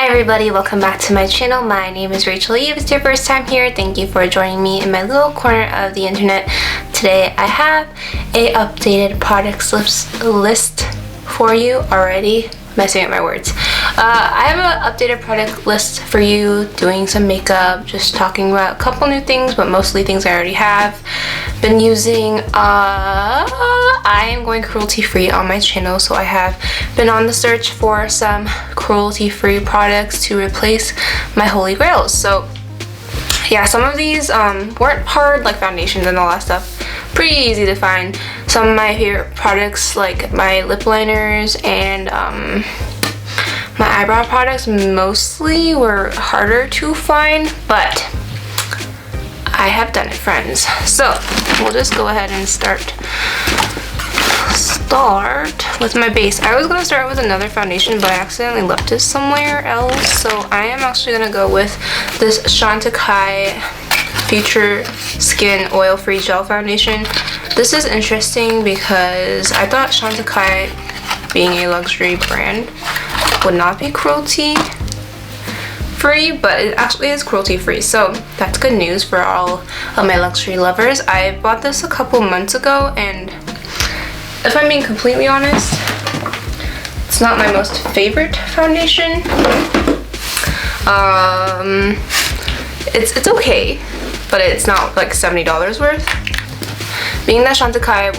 Hi everybody, welcome back to my channel. My name is Rachel. If it's your first time here, thank you for joining me in my little corner of the internet. Today I have a updated products list for you already. Messing up my words. I have an updated product list for you, doing some makeup, just talking about a couple new things, but mostly things I already have been using. I am going cruelty free on my channel, so I have been on the search for some cruelty free products to replace my holy grails. So yeah, some of these weren't hard, like foundations and all that stuff. Pretty easy to find. Some of my favorite products, like my lip liners and my eyebrow products, mostly were harder to find, but I have done it, friends. So we'll just go ahead and start with my base. I was gonna start with another foundation, but I accidentally left it somewhere else, so I am actually gonna go with this Chantecaille Future Skin Oil-Free Gel Foundation. This is interesting because I thought Chantecaille, being a luxury brand, would not be cruelty free, but it actually is cruelty free, so that's good news for all of my luxury lovers. I bought this a couple months ago, and if I'm being completely honest, it's not my most favorite foundation. It's okay, but it's not like $70 worth. Being that Chantecaille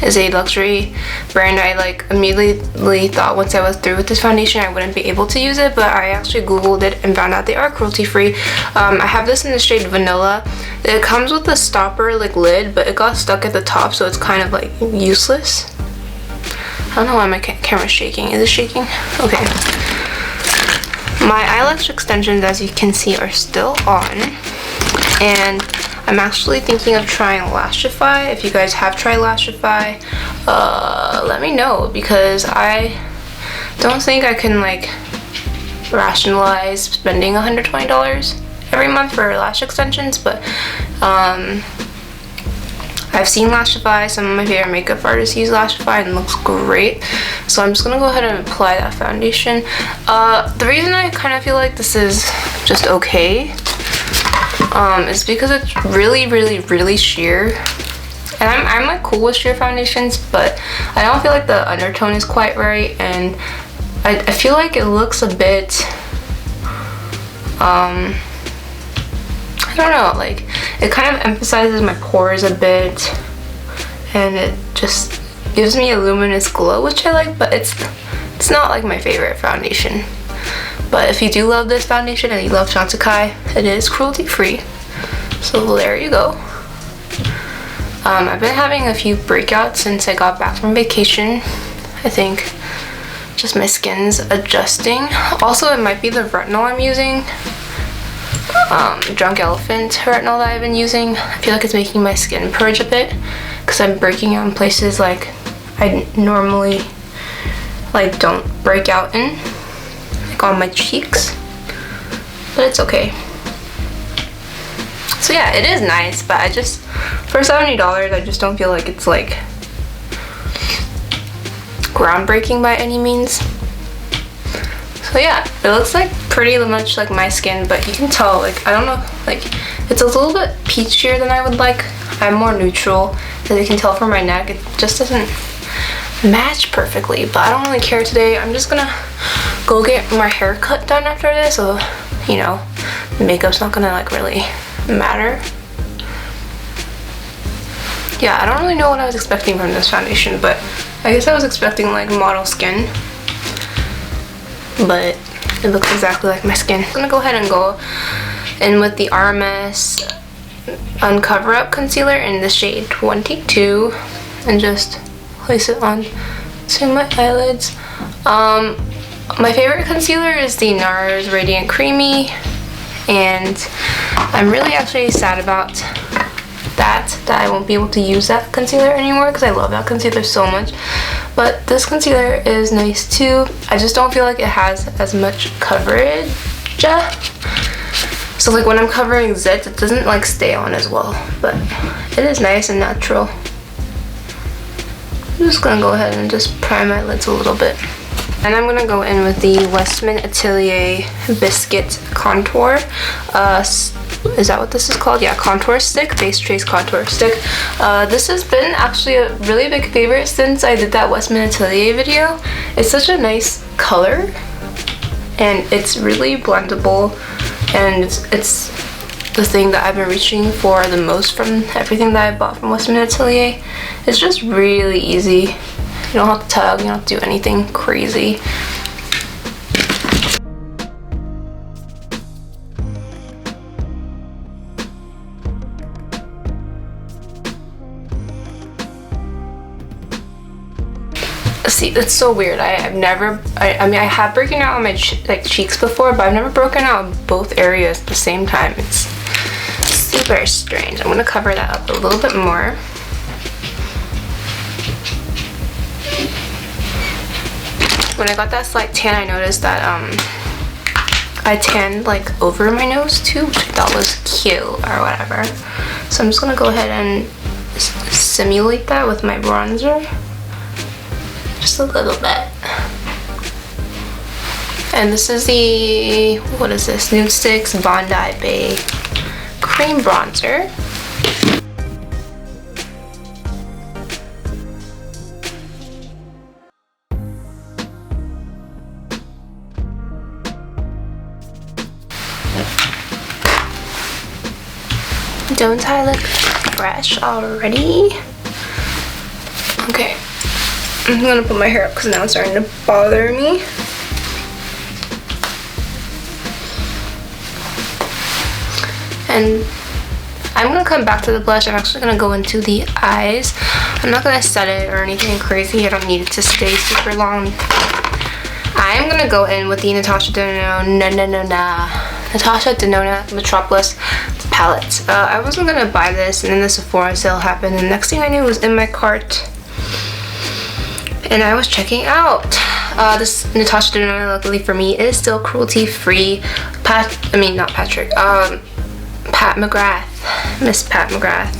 is a luxury brand, I like immediately thought once I was through with this foundation I wouldn't be able to use it, but I actually googled it and found out they are cruelty free. I have this in the shade Vanilla. It comes with a stopper like lid, but it got stuck at the top, so it's kind of like useless. I don't know why my camera's shaking. Is it shaking? Okay. My eyelash extensions, as you can see, are still on, and I'm actually thinking of trying Lashify. If you guys have tried Lashify, let me know, because I don't think I can like rationalize spending $120 every month for lash extensions, but I've seen Lashify. Some of my favorite makeup artists use Lashify and it looks great, so I'm just gonna go ahead and apply that foundation. The reason I kind of feel like this is just okay is because it's really sheer, and I'm like cool with sheer foundations, but I don't feel like the undertone is quite right, and I feel like it looks a bit I don't know, like it kind of emphasizes my pores a bit, and it just gives me a luminous glow, which I like, but it's not like my favorite foundation. But if you do love this foundation and you love Chantecaille, it is cruelty free. So there you go. I've been having a few breakouts since I got back from vacation. I think just my skin's adjusting. Also, it might be the retinol I'm using. Drunk Elephant retinol that I've been using. I feel like it's making my skin purge a bit, because I'm breaking out in places like I normally like don't break out in, on my cheeks, but it's okay. So yeah, it is nice, but I just, for $70, I just don't feel like it's like groundbreaking by any means. So yeah, it looks like pretty much like my skin, but you can tell, like, I don't know, like it's a little bit peachier than I would like. I'm more neutral, as you can tell from my neck. It just doesn't match perfectly, but I don't really care today. I'm just gonna go get my hair cut done after this, so you know, the makeup's not gonna like really matter. Yeah, I don't really know what I was expecting from this foundation, but I guess I was expecting like model skin, but it looks exactly like my skin. I'm gonna go ahead and go in with the RMS Uncover Up Concealer in the shade 22 and just place it on to my eyelids. My favorite concealer is the NARS Radiant Creamy, and I'm really actually sad about that I won't be able to use that concealer anymore, because I love that concealer so much. But this concealer is nice too. I just don't feel like it has as much coverage. So like when I'm covering zits, it doesn't like stay on as well, but it is nice and natural. I'm just gonna go ahead and just prime my lids a little bit. And I'm gonna go in with the Westman Atelier Biscuit Contour. Is that what this is called? Yeah, contour stick, base trace contour stick. This has been actually a really big favorite since I did that Westman Atelier video. It's such a nice color, and it's really blendable, and it's the thing that I've been reaching for the most from everything that I bought from Westman Atelier. It's just really easy. You don't have to tug, you don't have to do anything crazy. See, it's so weird. I mean, I have broken out on my cheeks before, but I've never broken out both areas at the same time. It's super strange. I'm gonna cover that up a little bit more. When I got that slight tan, I noticed that I tanned like over my nose too, which I thought was cute or whatever. So I'm just gonna go ahead and simulate that with my bronzer. Just a little bit. And this is the, what is this? Nude Sticks Bondi Bay Cream Bronzer. Don't I look fresh already? Okay. I'm gonna put my hair up because now it's starting to bother me. And I'm gonna come back to the blush. I'm actually gonna go into the eyes. I'm not gonna set it or anything crazy. I don't need it to stay super long. I'm gonna go in with the Natasha Denona Metropolis palette. I wasn't gonna buy this, and then the Sephora sale happened, and the next thing I knew it was in my cart. And I was checking out. This Natasha Denona, luckily for me, is still cruelty-free. Pat McGrath. Miss Pat McGrath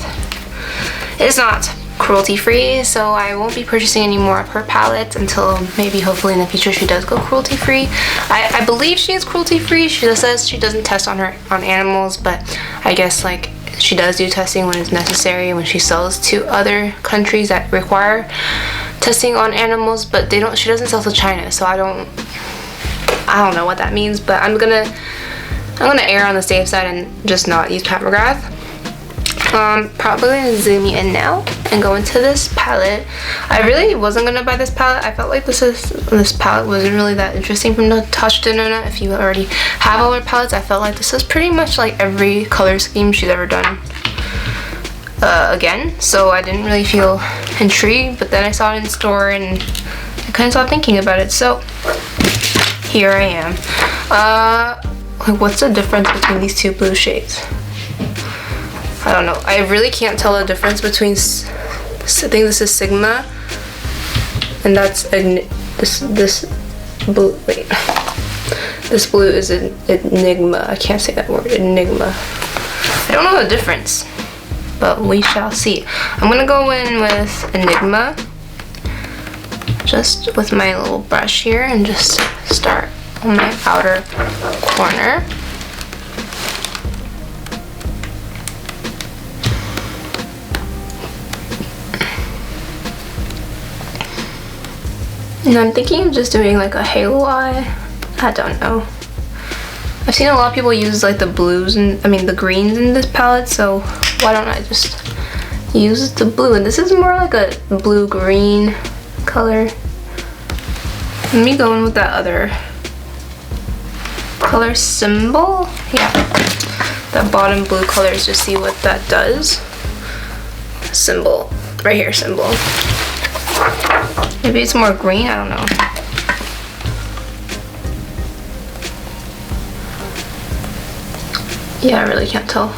is not cruelty-free, so I won't be purchasing any more of her palettes until maybe hopefully in the future she does go cruelty-free. I believe she is cruelty-free. She just says she doesn't test on animals, but I guess like she does do testing when it's necessary when she sells to other countries that require testing on animals, but she doesn't sell to China, so I don't know what that means, but I'm gonna err on the safe side and just not use Pat McGrath. Probably gonna zoom in now and go into this palette. I really wasn't gonna buy this palette. I felt like this palette wasn't really that interesting from Natasha Denona. If you already have all her palettes, I felt like this is pretty much like every color scheme she's ever done again, so I didn't really feel intrigued, but then I saw it in store and I couldn't stop thinking about it, so here I am. Like, what's the difference between these two blue shades? I don't know. I really can't tell the difference between, I think this is Sigma, and that's this blue, wait. This blue is an Enigma. I can't say that word, Enigma. I don't know the difference, but we shall see. I'm gonna go in with Enigma, just with my little brush here, and just start on my outer corner. And I'm thinking of just doing like a halo eye. I don't know. I've seen a lot of people use like the blues and the greens in this palette, so why don't I just use the blue? And this is more like a blue-green color. Let me go in with that other color, Symbol. Yeah, that bottom blue color is just see what that does. Symbol, right here, Symbol. Maybe it's more green, I don't know. Yeah, I really can't tell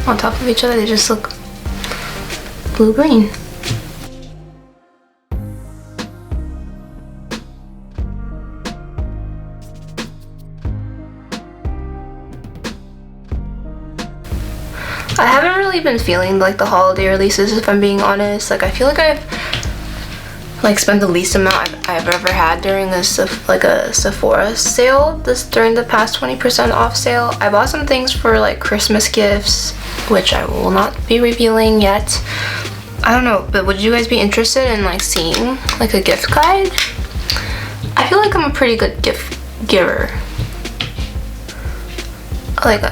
on top of each other. They just look blue-green. I haven't really been feeling like the holiday releases, if I'm being honest. Like, I feel like like spent the least amount I've ever had during this like a Sephora sale during the past 20% off sale. I bought some things for like Christmas gifts, which I will not be revealing yet. I don't know, but would you guys be interested in like seeing like a gift guide? I feel like I'm a pretty good gift giver. Like,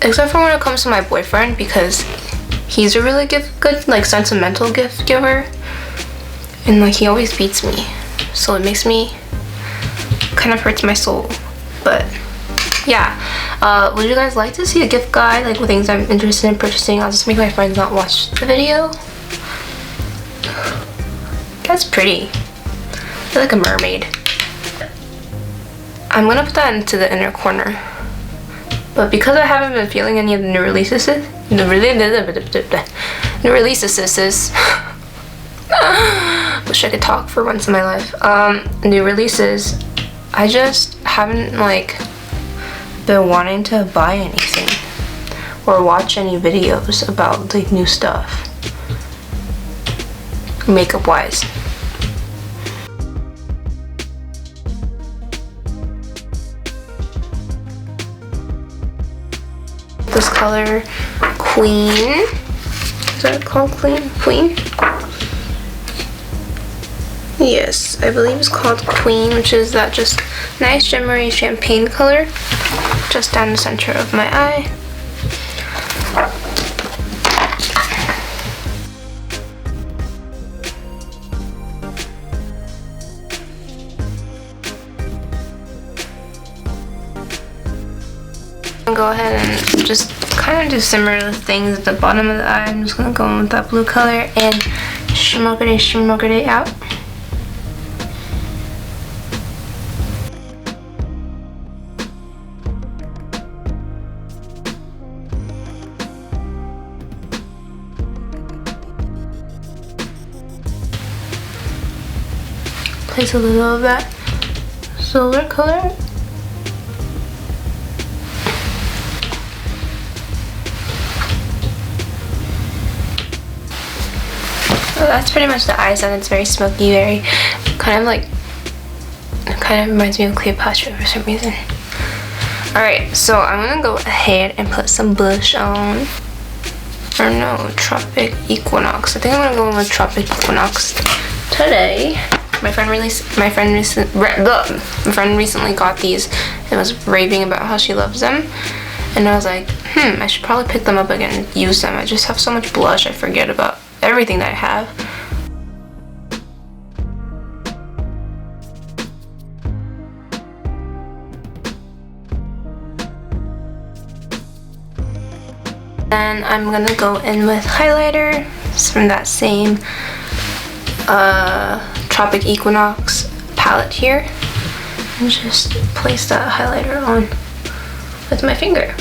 except for when it comes to my boyfriend, because he's a really good like sentimental gift giver, and like he always beats me, so it makes me kind of hurts my soul. But yeah, would you guys like to see a gift guide like with things I'm interested in purchasing? I'll just make my friends not watch the video. That's pretty. I feel like a mermaid. I'm gonna put that into the inner corner, but because I haven't been feeling any of the new releases, wish I could talk for once in my life. New releases, I just haven't like been wanting to buy anything or watch any videos about like new stuff, makeup wise. This color, Queen. Is that called Queen? Yes, I believe it's called Queen, which is that just nice shimmery champagne color just down the center of my eye. Go ahead and just kind of do similar things at the bottom of the eye. I'm just gonna go in with that blue color and shimmer it out. Place a little of that silver color. So that's pretty much the eyes done. It's very smoky, very kind of reminds me of Cleopatra for some reason. Alright, so I'm gonna go ahead and put some blush on. Or no, Tropic Equinox. I think I'm gonna go with Tropic Equinox today. My friend recently got these and was raving about how she loves them. And I was like, I should probably pick them up again and use them. I just have so much blush, I forget about everything that I have. Then I'm gonna go in with highlighter. It's from that same Tropic Equinox palette here. And just place that highlighter on with my finger.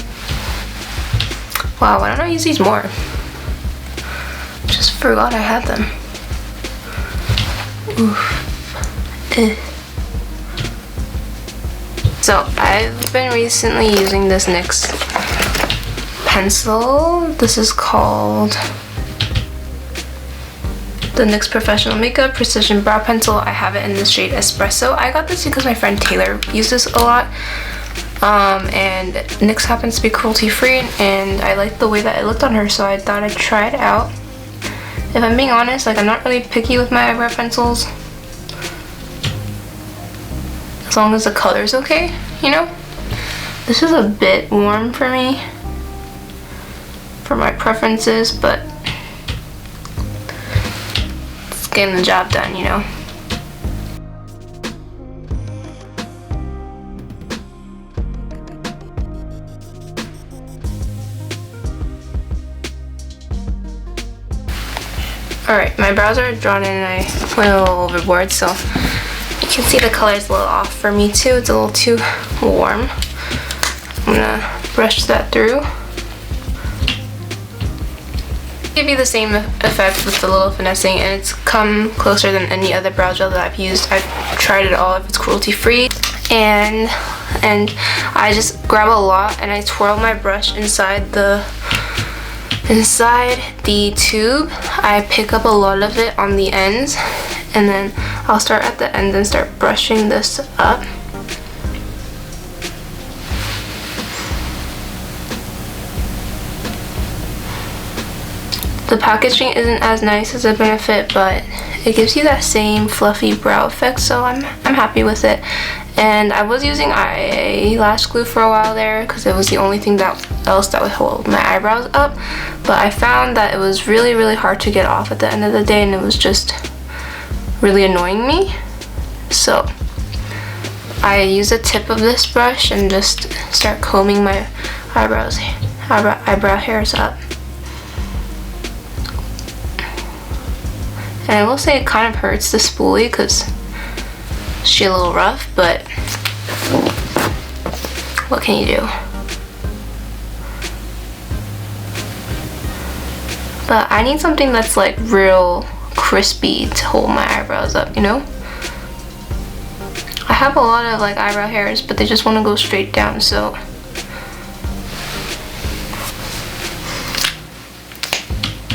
Wow, why don't I use these more? Just forgot I had them. Oof. So I've been recently using this NYX pencil. This is called the NYX Professional Makeup Precision Brow Pencil. I have it in the shade Espresso. I got this because my friend Taylor uses this a lot. And NYX happens to be cruelty free, and I liked the way that it looked on her, so I thought I'd try it out. If I'm being honest, like I'm not really picky with my eyebrow pencils, as long as the color's okay, you know? This is a bit warm for me, for my preferences, but it's getting the job done, you know? Alright, my brows are drawn in and I went a little overboard, so you can see the color's a little off for me too. It's a little too warm. I'm gonna brush that through. Give you the same effect with the little finessing, and it's come closer than any other brow gel that I've used. I've tried it all if it's cruelty free, and I just grab a lot and I twirl my brush inside the tube. I pick up a lot of it on the ends and then I'll start at the end and start brushing this up. The packaging isn't as nice as a Benefit, but it gives you that same fluffy brow effect, so I'm happy with it. And I was using eyelash glue for a while there because it was the only thing else that would hold my eyebrows up, but I found that it was really hard to get off at the end of the day, and it was just really annoying me. So I use the tip of this brush and just start combing my eyebrow hairs up. And I will say it kind of hurts the spoolie because she's a little rough, but what can you do? But I need something that's like real crispy to hold my eyebrows up, you know? I have a lot of like eyebrow hairs, but they just want to go straight down, so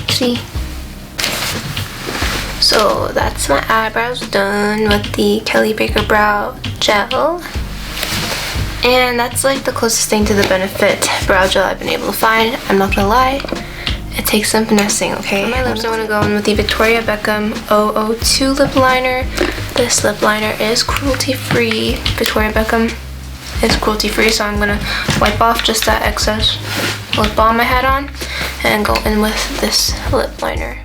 see? So that's my eyebrows done with the Kelly Baker Brow Gel. And that's like the closest thing to the Benefit brow gel I've been able to find. I'm not gonna lie, it takes some finessing, okay? For my lips, I'm gonna go in with the Victoria Beckham 002 lip liner. This lip liner is cruelty-free. Victoria Beckham is cruelty-free, so I'm gonna wipe off just that excess lip balm I had on and go in with this lip liner.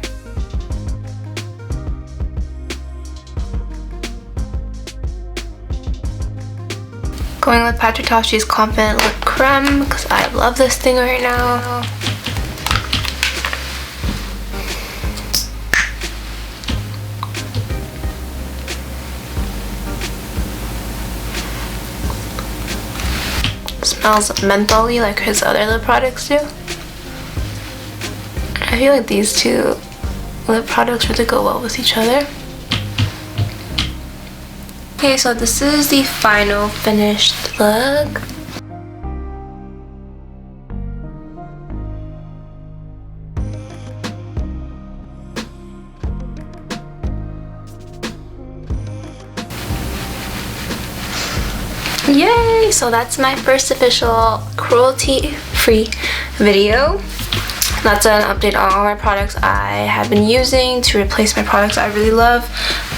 Going with Patrick Tashi's Confident Lip Creme because I love this thing right now. Smells mentholy like his other lip products do. I feel like these two lip products really go well with each other. Okay, so this is the final finished look. Yay! So that's my first official cruelty-free video. That's an update on all my products I have been using to replace my products I really love.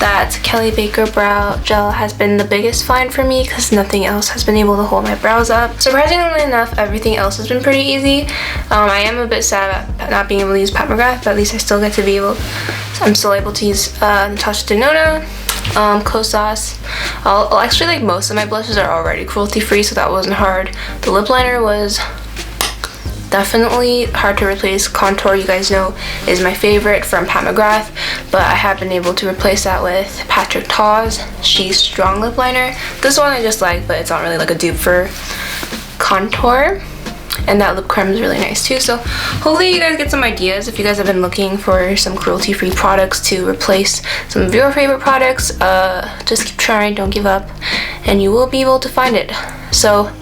That Kelly Baker Brow Gel has been the biggest find for me because nothing else has been able to hold my brows up. Surprisingly enough, everything else has been pretty easy. I am a bit sad about not being able to use Pat McGrath, but at least I still get to be able, I'm still able to use Natasha Denona, Kosas. Actually, like most of my blushes are already cruelty-free, so that wasn't hard. The lip liner was definitely hard to replace. Contour, you guys know, is my favorite from Pat McGrath, but I have been able to replace that with Patrick Ta's She's Strong lip liner. This one I just like, but it's not really like a dupe for contour. And that lip creme is really nice too. So hopefully you guys get some ideas if you guys have been looking for some cruelty-free products to replace some of your favorite products. Just keep trying, don't give up, and you will be able to find it. So